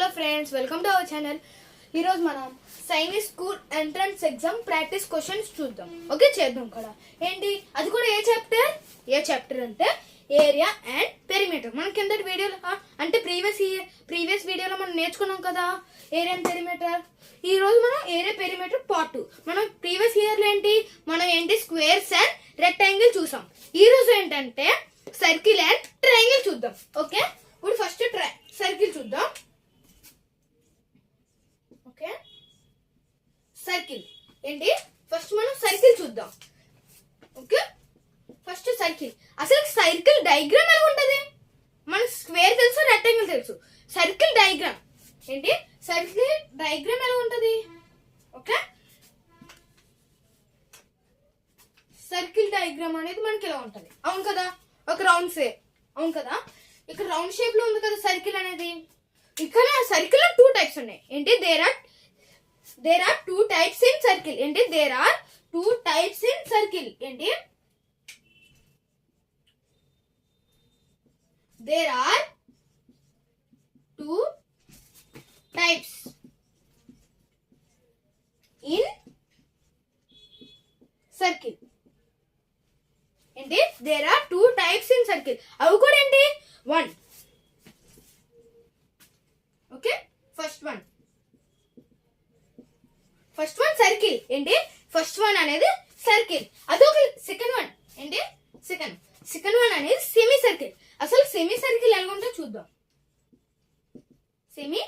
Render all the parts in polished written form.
Hello friends, welcome to our channel. ఈరోజు మనం Sainik school entrance exam practice questions చూద్దాం. Okay, చేద్దాం కూడా. ఏంటి అది కూడా ఏ చాప్టర్ అంటే ఏరియా అండ్ పెరిమీటర్. మనం కింద వీడియోలో అంటే ప్రీవియస్ వీడియోలో మనం నేర్చుకున్నాం కదా ఏరియా అండ్ పెరిమీటర్. ఈ రోజు మనం ఏరియా పెరిమీటర్ పార్ట్ 2. మనం ప్రీవియస్ ఇయర్ లో ఏంటి స్క్వేర్స్ అండ్ రెక్టాంగిల్ చూసాం. ఈ రోజు ఏంటంటే సర్కిల్ అండ్ ట్రయాంగిల్ చూద్దాం. ఓకే, ఇప్పుడు ఫస్ట్ సర్కిల్ చూద్దాం. ఓకే, సర్కిల్ ఏంటి ఫస్ట్ మనం సర్కిల్ చూద్దాం. Okay, first circle. అసలు సర్కిల్ డయాగ్రామ్ ఎలా ఉంటది? మనకు స్క్వేర్ తెలుసు, రెక్టాంగిల్ తెలుసు. సర్కిల్ డయాగ్రామ్ ఏంటి? సర్కిల్ డయాగ్రామ్ ఎలా ఉంటది? ఓకే, సర్కిల్ డయాగ్రామ్ అనేది మనకి ఎలా ఉంటది? అవును కదా, ఒక రౌండ్ షేప్. అవును కదా, ఇక్కడ రౌండ్ షేప్ లో ఉంది కదా సర్కిల్ అనేది. ఇక్కడ సర్కిల్ లో 2 టైప్స్ ఉన్నాయి. ఏంటి? There are 2 types in circle. ఏంటి? There are 2 types in circle. ఏంటి? There are 2 types in circle. ఏంటి? There are 2 types in circle. అవి కూడా ఏంటి? 1. Okay, first one circle. ఏంటి? ఫస్ట్ వన్ అనేది సర్కిల్. అదొక సెకండ్ వన్. ఏంటి? సెకండ్ వన్ అనేది సెమీ సర్కిల్. అసలు సెమీ సర్కిల్ ఎలా ఉంటుందో చూద్దాం. సెమీ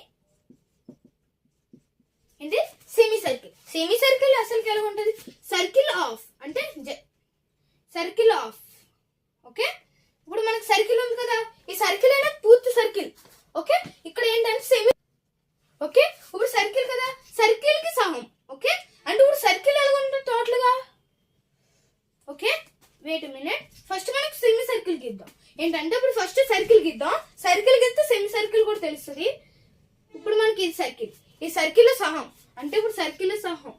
సర్కిల్ అసలు ఎలా ఉంటుంది? సర్కిల్ ఆఫ్ అంటే సర్కిల్ ఆఫ్. ఓకే, ఇప్పుడు మనకి సర్కిల్ ఉంది కదా, ఈ సర్కిల్ అనేది పూర్తి సర్కిల్. ఓకే, ఇక్కడ ఏంటంటే సెమీ. ఓకే, ఇప్పుడు సర్కిల్ కదా, సర్కిల్ కి సహం. ఓకే, అంటే ఇప్పుడు సర్కిల్ ఎలా ఉంటుంది టోటల్ గా? Okay, wait minute. ఫస్ట్ మనకి సెమీ సర్కిల్ గీద్దాం. ఏంటంటే ఇప్పుడు ఫస్ట్ సర్కిల్ గీద్దాం. సర్కిల్ గీస్తే సెమీ సర్కిల్ కూడా తెలుస్తుంది. ఇప్పుడు మనకి ఇది సర్కిల్, ఈ సర్కిల్ లో సహం అంటే ఇప్పుడు సర్కిల్ లో సహం.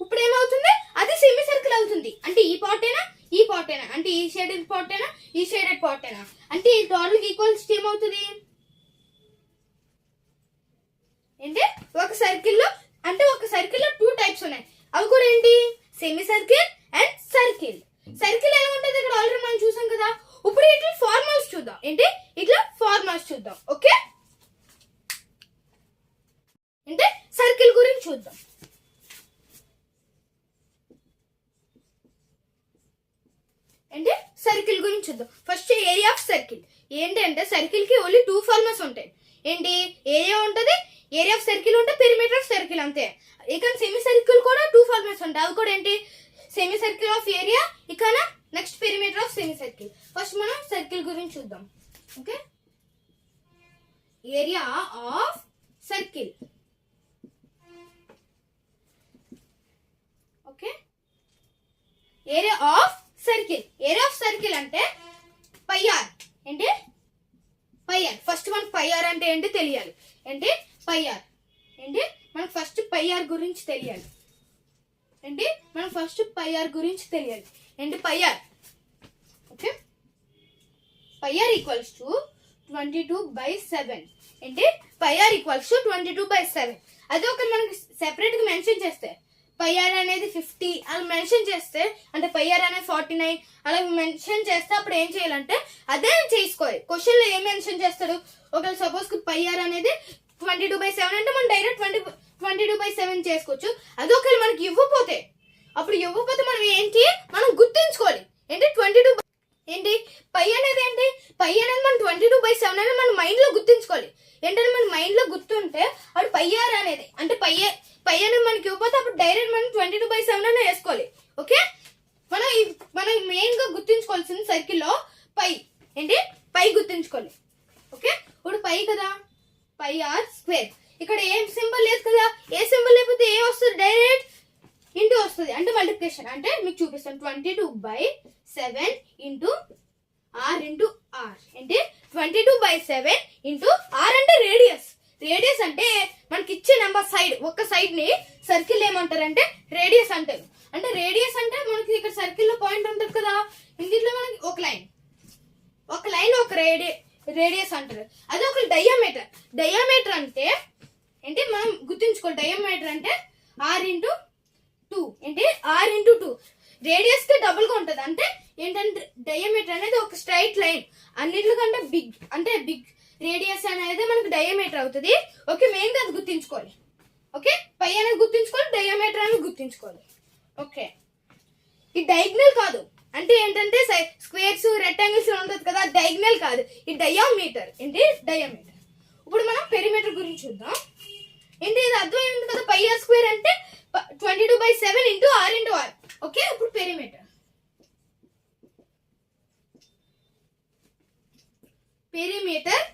ఇప్పుడు ఏమవుతుంది? అది సెమీ సర్కిల్ అవుతుంది. అంటే ఈ పార్ట్ అయినా అంటే ఈ షేడెడ్ పార్ట్ అయినా ఈ షేడెడ్ పార్ట్ అయినా అంటే ఈ టోటల్ ఈక్వల్స్ ఏమవుతుంది? ఏంటి? ఒక సర్కిల్ లో 2 టైప్స్ ఉన్నాయి. అవి కూడా ఏంటి? Semi circle and circle. Circle ఎలా ఉంటుంది ఇక్కడ ఆల్రెడీ మనం చూసాం కదా. ఇప్పుడు ఇట్లా ఫార్ములాస్ చూద్దాం. ఏంటి? ఇట్లా ఫార్ములాస్ చూద్దాం. ఓకే, అంటే సర్కిల్ గురించి చూద్దాం. అంటే సర్కిల్ గురించి చూద్దాం. First area of circle. ఏంటంటే సర్కిల్ కి ఓన్లీ 2 ఫార్ములాస్ ఉంటాయి. ఏంటి? ఏరియా ఉంటది, ఏరియా ఆఫ్ సర్కిల్ ఉంటే పెరిమీటర్ ఆఫ్ సర్కిల్ అంతే. ఇక సెమీ సర్కిల్ కూడా 2 ఫార్ములాస్ ఉంటాయి. అవి కూడా ఏంటి? సెమీ సర్కిల్ ఆఫ్ ఏరియా, ఇక next perimeter of semi circle. First మనం సర్కిల్ గురించి చూద్దాం. Okay, area of circle. Okay, area of circle అంటే πr. ఏంటి? πr. ఫస్ట్ మనకు πr అంటే ఏంటి తెలియాలి. ఏంటి? πr. ఏంటి? మనకు ఫస్ట్ πr గురించి తెలియాలి. ఏంటి? మనం ఫస్ట్ πr గురించి తెలియాలి. ఏంటి? πr. Okay, πr equals to 22/7. ఏంటి? πr equals to 22/7. అదే ఒక మనకి సెపరేట్ గా మెన్షన్ చేస్తే πr అనేది 50 అలా మెన్షన్ చేస్తే, అంటే πr అనేది 49 అలా మెన్షన్ చేస్తే అప్పుడు ఏం చేయాలంటే అదే చేసుకోవాలి. క్వశ్చన్ లో ఏం మెన్షన్ చేస్తాడు? ఒకవేళ సపోజ్ πr అనేది 22/7 అంటే మనం డైరెక్ట్ 22/7 చేసుకోవచ్చు. అది ఒకవేళ మనకి ఇవ్వకపోతే మనం గుర్తుంచుకోవాలి. ఏంటి? 22. ఏంటి? పై అనేది మనం 22/7 అనేది మన మైండ్ లో గుర్తుంచుకోవాలి. ఏంటంటే మన మైండ్ లో గుర్తుంటే అప్పుడు πr అనేది అంటే పై అనేది మనకి ఇవ్వకపోతే అప్పుడు డైరెక్ట్ మనం 22/7 అనే వేసుకోవాలి. ఓకే, మనం మెయిన్ గా గుర్తుంచుకోవాల్సింది సర్కిల్ లో పై. ఏంటి? పై గుర్తుంచుకోవాలి. ఓకే, ఇప్పుడు పై కదా, πr స్క్వేర్. ఇక్కడ ఏం సింబల్ లేదు కదా, ఏ సింబల్ లేకపోతే ఏ వస్తుంది? డైరెక్ట్ ఇంటూ వస్తుంది, అంటే మల్టిప్లికేషన్. అంటే మీకు చూపిస్తాను. 22/7 ఇంటూ r ఇంటూ r. ఏంటి? 22/7 ఇంటూ r అంటే రేడియస్. అంటే మనకి ఇచ్చే నెంబర్ సైడ్, ఒక సైడ్ ని సర్కిల్ ఏమంటారంటే రేడియస్ అంటారు. అంటే రేడియస్ అంటే మనకి ఇక్కడ సర్కిల్ లో పాయింట్ ఉంటుంది కదా, ఇందులో మనకి ఒక లైన్ ఒక రేడియస్ అంటారు. అది ఒక డయామీటర్. డయామీటర్ అంటే ఏంటి మనం గుర్తుంచుకోవాలి. డయామీటర్ అంటే r/2 ఏంటి r/2 రేడియస్ కి డబుల్ గా ఉంటది. అంటే ఏంటంటే డయామీటర్ అనేది ఒక స్ట్రైట్ లైన్. అన్నిటికంటే బిగ్ రేడియస్ అనేది మనకి డయామీటర్ అవుతుంది. ఓకే, మెయిన్ గా అది గుర్తుంచుకోవాలి. ఓకే, పై అనేది గుర్తుంచుకోవాలి, డయామీటర్ అనేది గుర్తుంచుకోవాలి. ఓకే, ఈ డయాగ్నల్ కాదు. అంటే ఏంటంటే స్క్వేర్స్ రెక్టాంగిల్స్ ఉంటుంది కదా, డయాగ్నల్ కాదు, ఈ డయామీటర్. ఏంటి డయామీటర్. ఇప్పుడు మనం పెరిమీటర్ గురించి చూద్దాం. ఏంటి ఇది అర్థమైంది కదా, పై ఆర్ స్క్వేర్ అంటే 22/7 ఇంటూ r/r. ఓకే, ఇప్పుడు పెరిమీటర్. Perimeter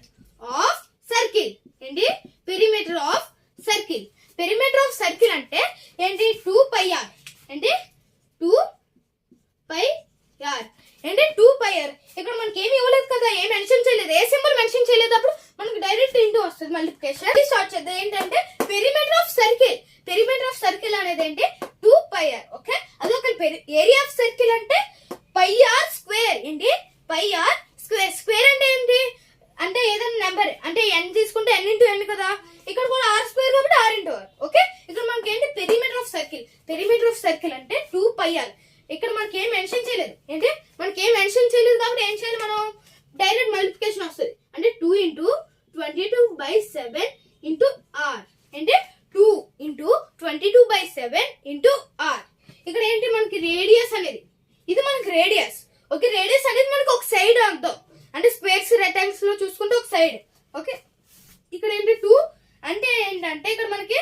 of circle. ఏంటి perimeter of circle. Perimeter of circle అంటే ఏంటి 2πr. ఏంటి 2πr. ఏంటి 2πr. ఇక్కడ మనకి ఏమి ఇవ్వలేదు కదా, ఏమి మెన్షన్ చేయలేదు, ఏ సింబల్ మెన్షన్ చేయలేదు. అప్పుడు మనకు డైరెక్ట్ ఇంటూ వస్తుంది మల్టిప్లికేషన్. స్టార్ట్ చేద్దాం. ఏంటంటే perimeter of circle. Perimeter of circle అనేది ఏంటి 2πr. ఓకే, అదొక ఏరియా ఆఫ్ సర్కిల్ అంటే πr స్క్వేర్. ఏంటి πr స్క్వేర్. స్క్వేర్ అంటే ఏంటి అంటే ఏదైనా నెంబర్ అంటే n తీసుకుంటే n ఇంటూ n కదా, ఇక్కడ కూడా r స్క్వేర్ కాబట్టి r/r. ఓకే, ఇక్కడ మనకి ఏంటి perimeter of circle. Perimeter of circle అంటే 2πr. ఇక్కడ మనకి ఏం మెన్షన్ చేయలేదు. ఏంటి మనకి ఏం మెన్షన్ చేయలేదు కాబట్టి ఏం చేయాలి మనం, డైరెక్ట్ మల్టిప్లికేషన్ వస్తుంది. అంటే 2 × 22/7 ఇంటూ r. ఏంటి 2 × 22/7 ఇంటూ r. ఇక్కడ ఏంటి మనకి రేడియస్ అనేది, ఇది మనకి రేడియస్. ఓకే, రేడియస్ అనేది మనకి ఒక సైడ్ అర్థం. అంటే స్క్వేర్స్ రెక్టాంగిల్స్ లో చూసుకుంటే ఒక సైడ్. ఓకే, ఇక్కడ ఏంటి 2 అంటే ఏంటంటే ఇక్కడ మనకి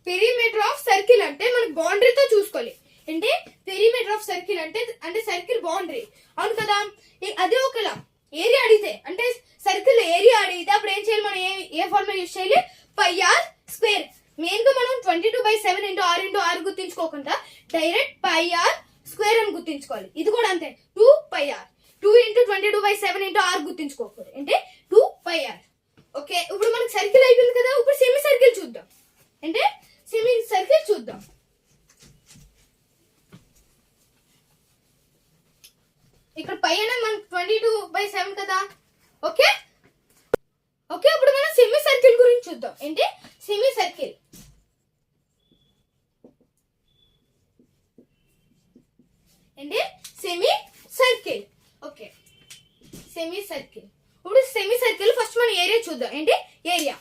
పెరిమీటర్ ఆఫ్ సర్కిల్ అంటే మనకి బౌండరీతో చూసుకోవాలి. ఏంటి పెరిమీటర్ ఆఫ్ సర్కిల్ అంటే సర్కిల్ బౌండరీ. అవును కదా, అదే ఒకలా ఏరియా అడిగితే అంటే సర్కిల్ ఏరియా అడిగితే అప్పుడు ఏం చేయాలి మనం, ఏ ఫార్ములా యూజ్ చేయాలి, πr స్క్వేర్. మెయిన్ గా మనం 22/7 into r/r గుర్తించుకోకుండా direct πr square అని గుర్తించుకోవాలి. ఇది కూడా అంతే, 2πr. 2 × 22/7 into r గుర్తించుకోకూడదు. అంటే 2πr. ఓకే, ఇప్పుడు మనకి సర్కిల్ అయిపోయింది కదా, ఇప్పుడు సెమీ సర్కిల్ చూద్దాం. అంటే సెమీ సర్కిల్ చూద్దాం. ఇక్కడ పైన మనకి 22/7 కదా. ఓకే ఓకే, ఇప్పుడు మనం సెమీ సర్కిల్ గురించి చూద్దాం. ఏంటి సెమీ సర్కిల్. ఏంటి semi circle. Okay, semi circle. ఇప్పుడు సెమీ సర్కిల్ ఫస్ట్ మనం ఏరియా చూద్దాం. ఏంటి area.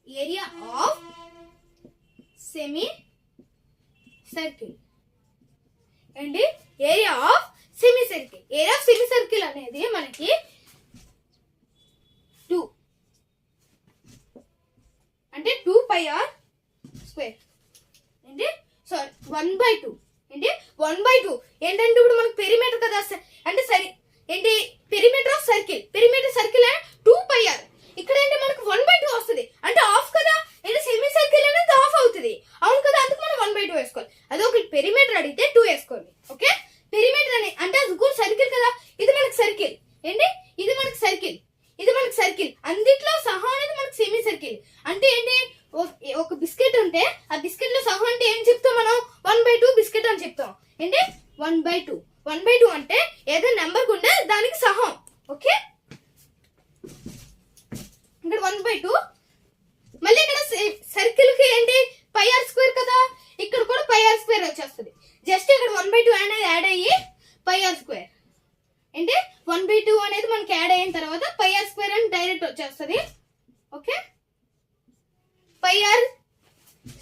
Area of semi circle. ఏంటి area of semi circle. Area of semi circle అనేది మనకి 2 అంటే 2πr స్క్వేర్. ఏంటి సారీ 1/2. ఏంటి 1/2. ఏంటంటే ఇప్పుడు మనకి పెరిమీటర్ కదా, అంటే సరి ఏంటి perimeter of circle. Perimeter circle 2πr. ఇక్కడ ఏంటి మనకు 1/2 వస్తుంది. అంటే హాఫ్ కదా, ఏంటి సెమీ సర్కిల్ అనేది హాఫ్ అవుతుంది. అవును కదా, అందుకు మనం 1/2 వేసుకోవాలి. అదే ఒక పెరిమీటర్ అడిగితే 2 వేసుకోవాలి. ఓకే, పెరిమీటర్ అని అంటే అది కూడా సర్కిల్ కదా, ఇది మనకి సర్కిల్. ఏంటి ఇది మనకి సర్కిల్, ఇది మనకి సర్కిల్. అన్నిట్లో సహా అనేది మనకి సెమీ సర్కిల్. అంటే ఏంటి ఒక బిస్కెట్ ఉంటే ఆ బిస్కెట్ లో సహా అంటే ఏం చెప్తాం మనం, 1/2 బిస్కెట్ అని చెప్తాం. ఏంటి 1/2. 1/2 అంటే ఏదో నెంబర్ ఉంటే దానికి సహం. ఓకే, ఇక్కడ 1/2. మళ్ళీ ఇక్కడ సర్కిల్ కి ఏంటి πr స్క్వేర్ కదా, ఇక్కడ కూడా πr స్క్వేర్ వచ్చేస్తుంది. జస్ట్ ఇక్కడ 1/2 అనేది యాడ్ అయ్యి πr స్క్వేర్. ఏంటి 1/2 అనేది మనకి యాడ్ అయిన తర్వాత πr స్క్వేర్ అని డైరెక్ట్ వచ్చేస్తుంది. Okay, πr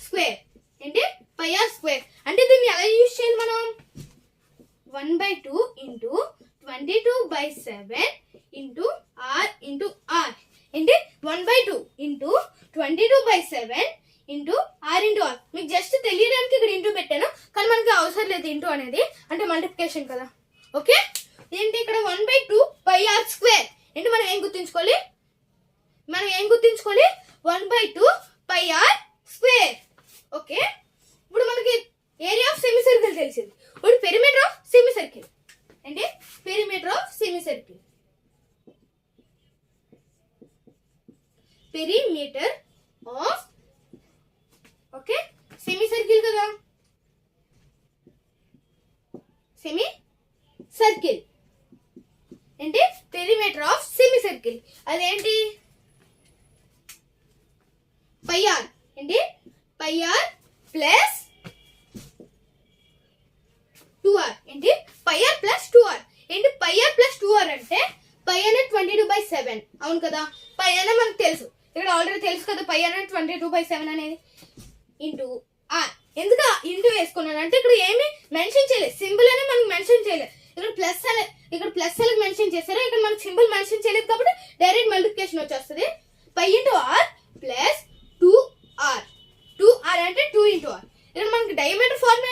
square. ఏంటి πr స్క్వేర్. అంటే దీన్ని ఎలా యూజ్ చేయాలి మనం, 1/2 into 22/7 into r into r. ఏంటి 1/2 into 22/7 into r into r. మీకు జస్ట్ తెలియడానికి ఇక్కడ ఇంటూ పెట్టాను, కానీ మనకి అవసరం లేదు ఇంటూ అనేది, అంటే మల్టిప్లికేషన్ కదా. ఓకే, ఏంటి ఇక్కడ 1/2 πr స్క్వేర్. ఏంటి మనం ఏం గుర్తుంచుకోవాలి, 1/2 πr స్క్వేర్. ఓకే, ఇప్పుడు మనకి ఏరియా ఆఫ్ సెమీ సర్కిల్ తెలిసింది. ఇప్పుడు పెరిమీటర్ ఆఫ్ సెమీ సర్కిల్. ఏంటి perimeter of semi circle. Perimeter of okay semi circle కదా, సెమీ సర్కిల్. ఏంటి పెరిమీటర్ ఆఫ్ సెమీ సర్కిల్. అదేంటి పై ఆర్. ఏంటి పై ఆర్ ప్లస్ 2r. ఏంటి పై ఆర్ ప్లస్ 2r. ఏంటి పై ఆర్ ప్లస్ 2r అంటే పై అనేది 22/7. అవును కదా, పై అనేది మనకు తెలుసు, ఇక్కడ ఆల్రెడీ తెలుసు కదా పై అనేది 22/7 అనేది ఇంటూ ఆర్. ఎందుకు ఇంటూ వేసుకున్నాను అంటే ఇక్కడ ఏమి మెన్షన్ చేయలేదు, సింబల్ అనేది మనకు మెన్షన్ చేయలేదు. ఇక్కడ ప్లస్ అనేది మెన్షన్ చేశారు, ఇక్కడ మనకు సింబల్ మెన్షన్ చేయలేదు కాబట్టి డైరెక్ట్ మల్టిప్లికేషన్ వచ్చేస్తుంది. Pi into are plus 2r. 2r అంటే 2 ఇంటూ ఆర్. ఇక్కడ మనకి డయామీటర్ ఫార్ములా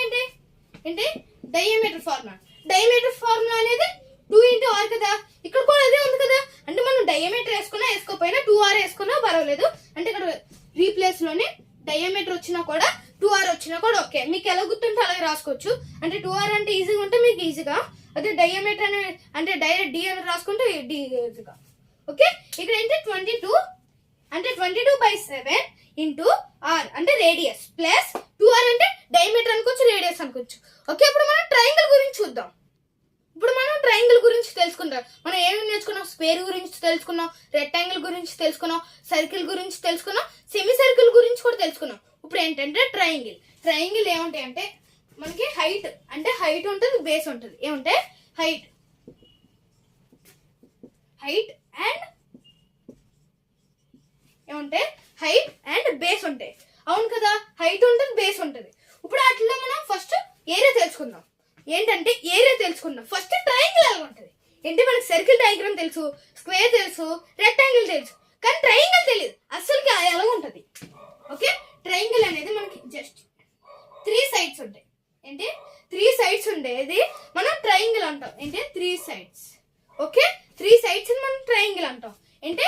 ఏంటి డయామీటర్ ఫార్ములా అనేది 2 ఇంటూ ఆర్ కదా, ఇక్కడ కూడా అదే ఉంది కదా. అంటే మనం డయామీటర్ వేసుకోపోయినా 2r వేసుకున్నా పర్వాలేదు. అంటే ఇక్కడ రీప్లేస్ లోనే డయామీటర్ వచ్చినా కూడా 2r వచ్చినా కూడా ఓకే. మీకు ఎలా గుర్తుంటే అలాగే రాసుకోవచ్చు. అంటే 2r అంటే ఈజీగా ఉంటే మీకు ఈజీగా, అదే డయామీటర్ అనే అంటే డైరెక్ట్ డి అని రాసుకుంటే డి ఈజీగా. ఓకే, ఇక్కడ ఏంటి 22 అంటే 22/7 ఇంటూ ఆర్ అంటే రేడియస్ ప్లస్ 2r అంటే డయామీటర్ అనుకోవచ్చు, రేడియస్ అనుకోవచ్చు. ఓకే, ఇప్పుడు మనం ట్రయాంగిల్ గురించి చూద్దాం. తెలుసుకుంటాం. మనం ఏమేమి నేర్చుకున్నాం? స్క్వేర్ గురించి తెలుసుకున్నాం, రెక్టాంగిల్ గురించి తెలుసుకున్నాం, సర్కిల్ గురించి తెలుసుకున్నాం, సెమీ సర్కిల్ గురించి కూడా తెలుసుకున్నాం. ఇప్పుడు ఏంటంటే ట్రయాంగిల్ ఏముంటాయి అంటే మనకి హైట్ ఉంటుంది, బేస్ ఉంటుంది. ఏముంటాయి? హైట్ అండ్ ఏముంటాయి? హైట్ అండ్ బేస్ ఉంటాయి. అవును కదా, హైట్ ఉంటుంది, బేస్ ఉంటుంది. ఇప్పుడు అట్లా మనం ఫస్ట్ ఏరియా తెలుసుకుందాం. ఫస్ట్ ట్రయాంగిల్ ఎలా ఉంటుంది. ఏంటి మనకి సర్కిల్ డయాగ్రామ్ తెలుసు, స్క్వేర్ తెలుసు, రెక్టాంగిల్ తెలుసు, కానీ ట్రయాంగిల్ తెలియదు అసలుకి ఎలా ఉంటుంది. ఓకే, ట్రయాంగిల్ అనేది మనకి జస్ట్ 3 సైడ్స్ ఉంటాయి. ఏంటి 3 సైడ్స్ ఉండేది మనం ట్రయాంగిల్ అంటాం. ఏంటి 3 సైడ్స్. ఓకే, 3 సైడ్స్ మనం ట్రయాంగిల్ అంటాం. ఏంటి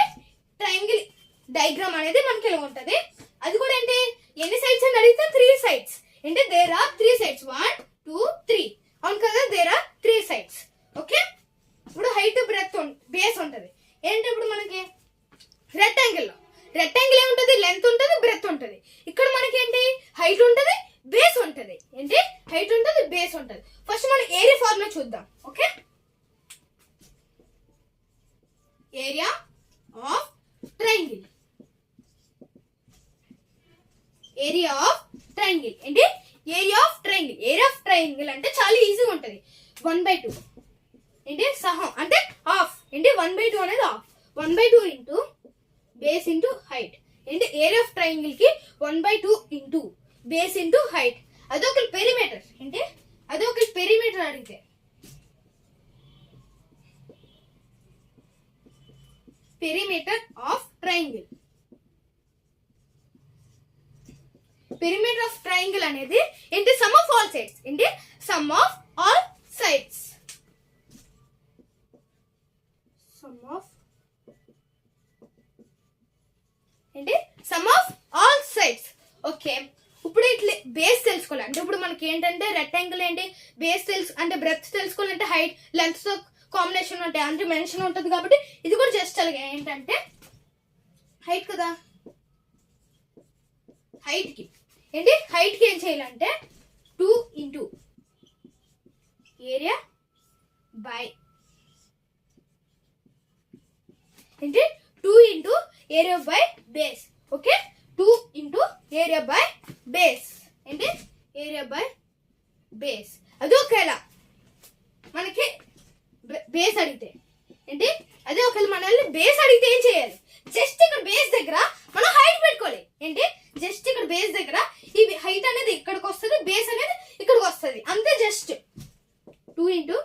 ట్రయాంగిల్ డయాగ్రామ్ అనేది మనకి ఎలా ఉంటుంది. అది కూడా ఏంటి ఎన్ని సైడ్స్ అని అడిగితే 3 సైడ్స్. అంటే దేర్ ఆర్ 3 సైడ్స్ 1 2 3. అవును కదా, దేర్ ఆర్ 3 సైడ్స్. ఓకే, ఇప్పుడు హైట్ బ్రెత్ బేస్ ఉంటుంది. ఏంటి ఇప్పుడు మనకి రెక్టాంగిల్ ఏముంటుంది? లెంత్ ఉంటుంది, బ్రెత్ ఉంటుంది. ఇక్కడ మనకి ఏంటి హైట్ ఉంటుంది, బేస్ ఉంటుంది. ఏంటి హైట్ ఉంటుంది, బేస్ ఉంటుంది. ఫస్ట్ మనం ఏరియా ఫార్ములా చూద్దాం. Okay, area of triangle. ఏంటి ఏరియా ఆఫ్ ట్రయాంగిల్ అంటే చాలా ఈజీగా ఉంటుంది. 1/2 ఏంటి సహం అంటే హాఫ్. ఏంటి 1/2 అనేది half. 1/2 into base into height. ఏంటి ఏరియా ఆఫ్ ట్రయాంగిల్ కి 1/2 ఇంటూ బేస్ ఇంటూ హైట్. అదొక పెరిమీటర్. ఏంటి అదొక పెరిమీటర్ అడిగితే perimeter of triangle. Perimeter of triangle అనేది ఏంటి సమ్ ఆఫ్ ఆల్ సైడ్స్. ఏంటి some of all sides. Okay, ఇప్పుడు ఇట్లా బేస్ తెలుసుకోవాలి. అంటే ఇప్పుడు మనకి ఏంటంటే రెక్టాంగిల్ ఏంటి బేస్ తెలుసు అంటే బ్రెత్ తెలుసుకోవాలంటే హైట్ లెంత్ తో కాంబినేషన్ ఉంటాయి, అంటే మెన్షన్ ఉంటుంది. కాబట్టి ఇది కూడా జస్ట్ అలాగే ఏంటంటే హైట్ కదా, హైట్ కి ఏం చేయాలంటే 2 ఇంటూ ఏరియా బై ఏంటి 2 into area by base. Okay, 2 into area by base. ఏంటి ఏరియా బై బేస్. అది ఒకవేళ మనకి బేస్ అడిగితే ఏంటి అదే ఒకవేళ మనల్ని బేస్ అడిగితే ఏం చేయాలి? జస్ట్ ఇక్కడ బేస్ దగ్గర మనం హైట్ పెట్టుకోవాలి. ఏంటి జస్ట్ ఇక్కడ బేస్ దగ్గర ఈ హైట్ అనేది ఇక్కడికి వస్తుంది, బేస్ అనేది ఇక్కడికి వస్తుంది. అంతే, just 2 into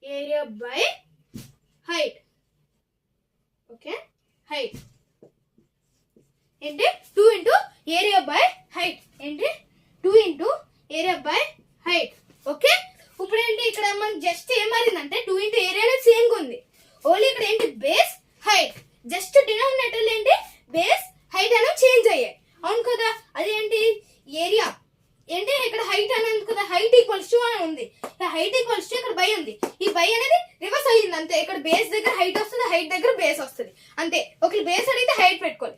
area by height. Okay, height ఏంటి 2 ఇంటూ ఏరియా బై హైట్. ఏంటి 2 into area by height. Okay, ఇప్పుడు ఏంటి ఇక్కడ మనం జస్ట్ ఏం మారిందంటే 2 ఇంటూ ఏరియా అనేది సేమ్ గా ఉంది. ఓన్లీ ఇక్కడ ఏంటి బేస్ హైట్, జస్ట్ డినామినేటర్ ఏంటి బేస్ హైట్ అనేది చేంజ్ అయ్యాయి. అవును కదా, అదేంటి ఏరియా ఏంటి ఇక్కడ హైట్ అనేది కదా, హైట్ ఈక్వల్స్ టు అని ఉంది. హైట్ ఈక్వల్స్ టు ఇక్కడ బై ఉంది. ఈ బై అనేది రివర్స్ అయ్యింది అంతే. ఇక్కడ బేస్ దగ్గర హైట్ వస్తుంది, హైట్ దగ్గర బేస్ వస్తుంది అంతే. ఒక బేస్ అడిగితే హైట్ పెట్టుకోవాలి,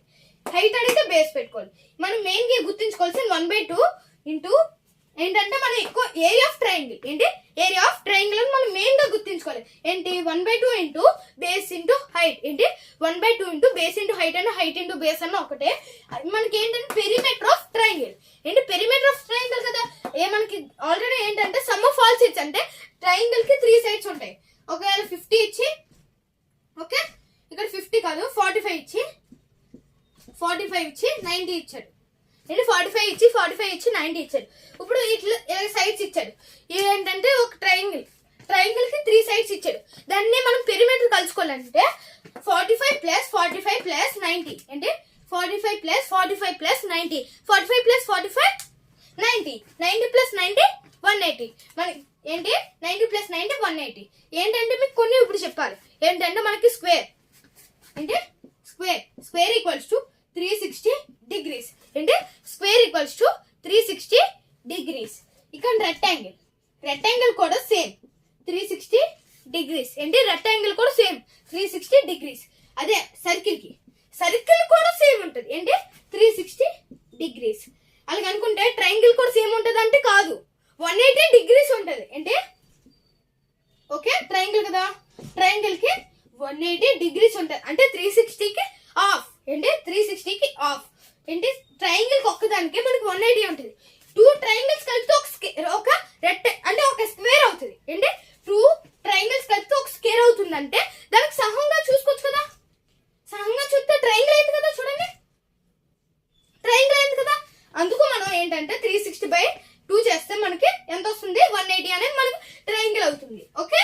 హైట్ అడిగితే బేస్ పెట్టుకోవాలి. మనం మెయిన్ గా గుర్తుంచుకోవాల్సింది 1/2 ఇంటూ ఏంటంటే మనం ఎక్కువ ఏరియా ఆఫ్ ట్రయాంగిల్. ఏంటి ఏరియా ఆఫ్ ట్రయాంగిల్ అని మనం మెయిన్ గా గుర్తుంచుకోవాలి. కలుపుకోవాలి. ఏంటి 1/2 ఇంటూ బేస్ ఇంటూ హైట్. ఏంటి 1/2 ఇంటూ బేస్ ఇంటూ హైట్ అన్న హైట్ ఇంటూ బేస్ అన్న ఒకటే. మనకి ఏంటంటే పెరిమీటర్ ఆఫ్ ట్రయాంగిల్. ఏంటి పెరిమీటర్ ఆఫ్ ట్రయాంగిల్ కదా. మనకి ఆల్రెడీ ఏంటంటే సమ్ ఆఫ్ ఆల్ సైడ్స్ అంటే ట్రయాంగిల్ కి 3 సైడ్స్ ఉంటాయి. ఒకవేళ 50 ఇచ్చి ఓకే ఇక్కడ 50 కాదు 45 ఇచ్చి 90 ఇచ్చాడు. ఏంటి 45 ఇచ్చి 90 ఇచ్చాడు. ఇప్పుడు ఇట్లా సైడ్స్ ఇచ్చాడు. ఏంటంటే ఒక ట్రయాంగిల్ కి 3 సైడ్స్ ఇచ్చాడు. దాన్ని మనం పెరిమీటర్ కలుసుకోవాలంటే 45 ప్లస్ 45 ప్లస్ 90. ఏంటి 45 ప్లస్ 45 ప్లస్ 90. 45 ప్లస్ 45 90. 90 ప్లస్ 90 180. మనకి ఏంటి 90 ప్లస్ 90 180. ఏంటంటే మీకు కొన్ని ఇప్పుడు చెప్పాలి. ఏంటంటే మనకి స్క్వేర్ అంటే స్క్వేర్ ఈక్వల్స్ టు 360 డిగ్రీస్. అంటే స్క్వేర్ ఈక్వల్స్ టు 360 డిగ్రీస్. ఇక్కడ రెక్టాంగిల్ కూడా సేమ్ 360 డిగ్రీస్. ఏంటి రెక్టాంగిల్ కూడా సేమ్ 360 డిగ్రీస్. అదే సర్కిల్ కూడా సేమ్ ఉంటుంది. ఏంటి 360 డిగ్రీస్. అలాగ అనుకుంటే ట్రయాంగిల్ కూడా సేమ్ ఉంటుంది అంటే కాదు 180 డిగ్రీస్ ఉంటుంది. ఏంటి ఓకే ట్రయాంగిల్ కదా. ట్రయాంగిల్ కి 180 డిగ్రీస్ ఉంటుంది. అంటే 360కి ఆఫ్. ఏంటి 360కి ఆఫ్. ఏంటి ట్రయాంగిల్ కి ఒక్కదానికి మనకి 180 ఉంటుంది. 2 ట్రయాంగిల్స్ కలిపితే ఒక అంటే ఒక స్క్వేర్ అవుతుంది. ఏంటి 2 ట్రయాంగిల్స్ కలిపితే ఒక స్క్వేర్ అవుతుంది అంటే దానికి సహంగా చూసుకోవచ్చు కదా. సహంగా చూస్తే ట్రయాంగిల్ అయింది కదా. చూడండి ట్రయాంగిల్ అయింది కదా. అందుకు మనం ఏంటంటే 360/2 చేస్తే మనకి ఎంత వస్తుంది 180 అనేది మనకి ట్రయాంగిల్ అవుతుంది. ఓకే